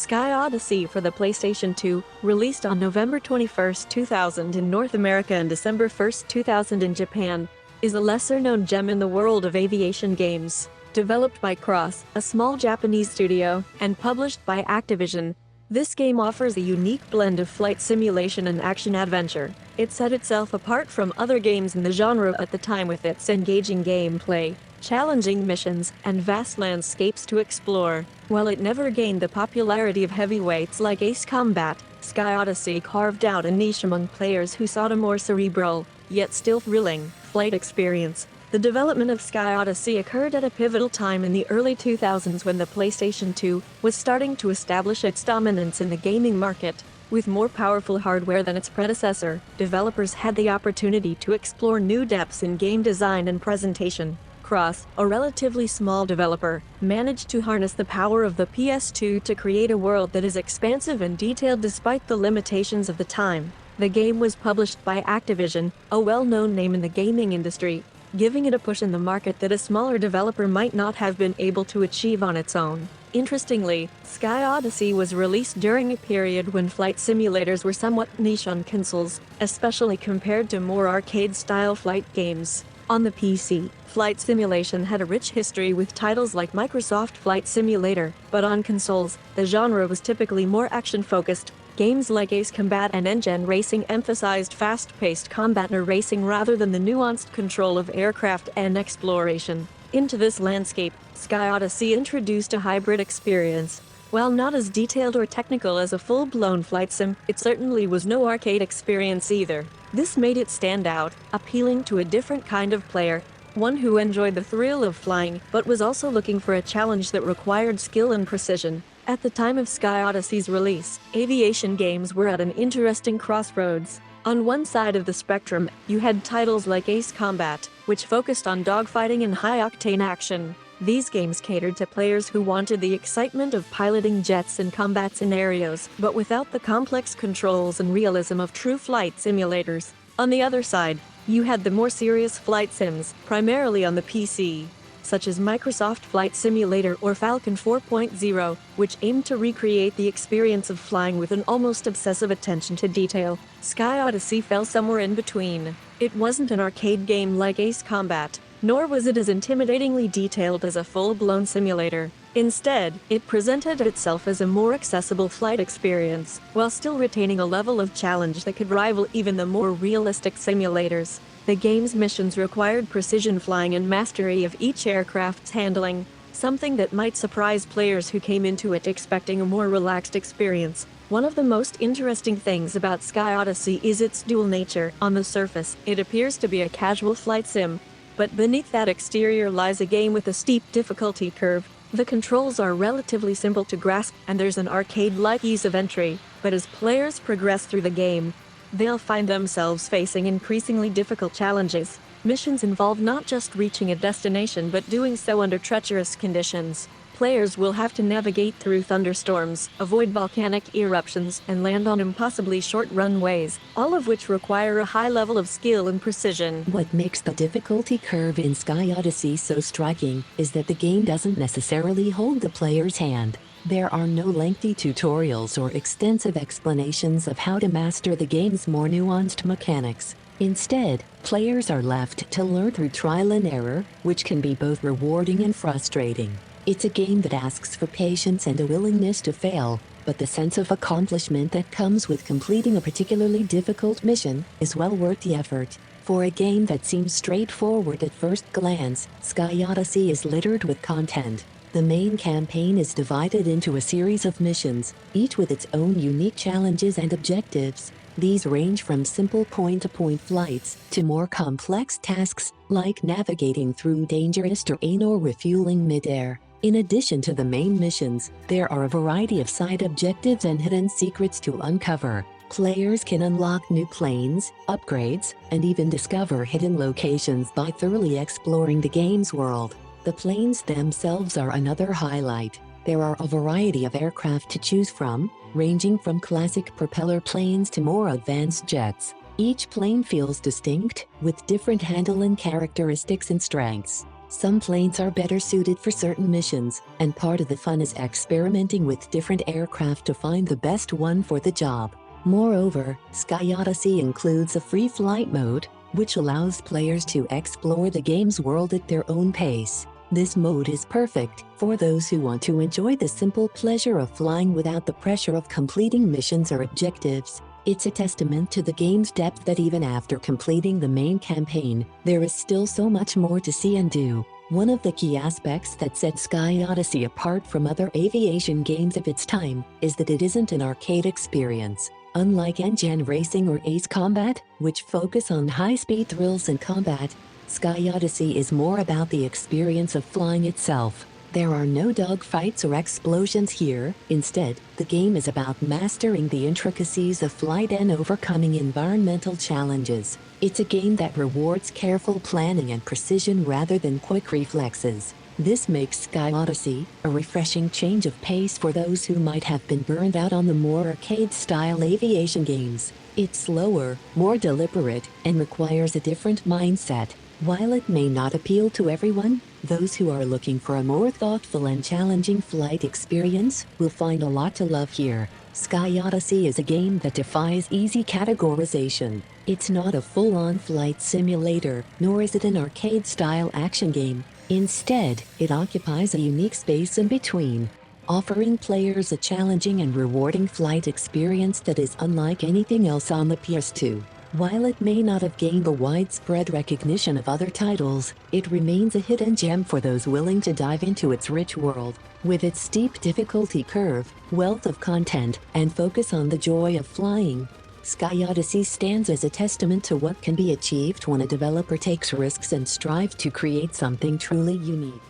Sky Odyssey for the PlayStation 2, released on November 21, 2000 in North America and December 1, 2000 in Japan, is a lesser-known gem in the world of aviation games. Developed by Cross, a small Japanese studio, and published by Activision, this game offers a unique blend of flight simulation and action-adventure. It set itself apart from other games in the genre at the time with its engaging gameplay, challenging missions, and vast landscapes to explore. While it never gained the popularity of heavyweights like Ace Combat, Sky Odyssey carved out a niche among players who sought a more cerebral, yet still thrilling, flight experience. The development of Sky Odyssey occurred at a pivotal time in the early 2000s when the PlayStation 2 was starting to establish its dominance in the gaming market. With more powerful hardware than its predecessor, developers had the opportunity to explore new depths in game design and presentation. Cross, a relatively small developer, managed to harness the power of the PS2 to create a world that is expansive and detailed despite the limitations of the time. The game was published by Activision, a well-known name in the gaming industry, giving it a push in the market that a smaller developer might not have been able to achieve on its own. Interestingly, Sky Odyssey was released during a period when flight simulators were somewhat niche on consoles, especially compared to more arcade-style flight games. On the PC, flight simulation had a rich history with titles like Microsoft Flight Simulator, but on consoles, the genre was typically more action-focused. Games like Ace Combat and Engine Racing emphasized fast-paced combat and racing rather than the nuanced control of aircraft and exploration. Into this landscape, Sky Odyssey introduced a hybrid experience. While not as detailed or technical as a full-blown flight sim, it certainly was no arcade experience either. This made it stand out, appealing to a different kind of player, one who enjoyed the thrill of flying but was also looking for a challenge that required skill and precision. At the time of Sky Odyssey's release, aviation games were at an interesting crossroads. On one side of the spectrum, you had titles like Ace Combat, which focused on dogfighting and high-octane action. These games catered to players who wanted the excitement of piloting jets in combat scenarios, but without the complex controls and realism of true flight simulators. On the other side, you had the more serious flight sims, primarily on the PC, such as Microsoft Flight Simulator or Falcon 4.0, which aimed to recreate the experience of flying with an almost obsessive attention to detail. Sky Odyssey fell somewhere in between. It wasn't an arcade game like Ace Combat, nor was it as intimidatingly detailed as a full-blown simulator. Instead, it presented itself as a more accessible flight experience, while still retaining a level of challenge that could rival even the more realistic simulators. The game's missions required precision flying and mastery of each aircraft's handling, something that might surprise players who came into it expecting a more relaxed experience. One of the most interesting things about Sky Odyssey is its dual nature. On the surface, it appears to be a casual flight sim, but beneath that exterior lies a game with a steep difficulty curve. The controls are relatively simple to grasp, and there's an arcade-like ease of entry, but as players progress through the game, they'll find themselves facing increasingly difficult challenges. Missions involve not just reaching a destination but doing so under treacherous conditions. Players will have to navigate through thunderstorms, avoid volcanic eruptions, and land on impossibly short runways, all of which require a high level of skill and precision. What makes the difficulty curve in Sky Odyssey so striking is that the game doesn't necessarily hold the player's hand. There are no lengthy tutorials or extensive explanations of how to master the game's more nuanced mechanics. Instead, players are left to learn through trial and error, which can be both rewarding and frustrating. It's a game that asks for patience and a willingness to fail, but the sense of accomplishment that comes with completing a particularly difficult mission is well worth the effort. For a game that seems straightforward at first glance, Sky Odyssey is littered with content. The main campaign is divided into a series of missions, each with its own unique challenges and objectives. These range from simple point-to-point flights to more complex tasks, like navigating through dangerous terrain or refueling mid-air. In addition to the main missions, there are a variety of side objectives and hidden secrets to uncover. Players can unlock new planes, upgrades, and even discover hidden locations by thoroughly exploring the game's world. The planes themselves are another highlight. There are a variety of aircraft to choose from, ranging from classic propeller planes to more advanced jets. Each plane feels distinct, with different handling characteristics and strengths. Some planes are better suited for certain missions, and part of the fun is experimenting with different aircraft to find the best one for the job. Moreover, Sky Odyssey includes a free flight mode, which allows players to explore the game's world at their own pace. This mode is perfect for those who want to enjoy the simple pleasure of flying without the pressure of completing missions or objectives. It's a testament to the game's depth that even after completing the main campaign, there is still so much more to see and do. One of the key aspects that sets Sky Odyssey apart from other aviation games of its time is that it isn't an arcade experience. Unlike Engine Racing or Ace Combat, which focus on high-speed thrills and combat, Sky Odyssey is more about the experience of flying itself. There are no dogfights or explosions here. Instead, the game is about mastering the intricacies of flight and overcoming environmental challenges. It's a game that rewards careful planning and precision rather than quick reflexes. This makes Sky Odyssey a refreshing change of pace for those who might have been burned out on the more arcade-style aviation games. It's slower, more deliberate, and requires a different mindset. While it may not appeal to everyone, those who are looking for a more thoughtful and challenging flight experience will find a lot to love here. Sky Odyssey is a game that defies easy categorization. It's not a full-on flight simulator, nor is it an arcade-style action game. Instead, it occupies a unique space in between, offering players a challenging and rewarding flight experience that is unlike anything else on the PS2. While it may not have gained the widespread recognition of other titles, it remains a hidden gem for those willing to dive into its rich world. With its steep difficulty curve, wealth of content, and focus on the joy of flying, Sky Odyssey stands as a testament to what can be achieved when a developer takes risks and strives to create something truly unique.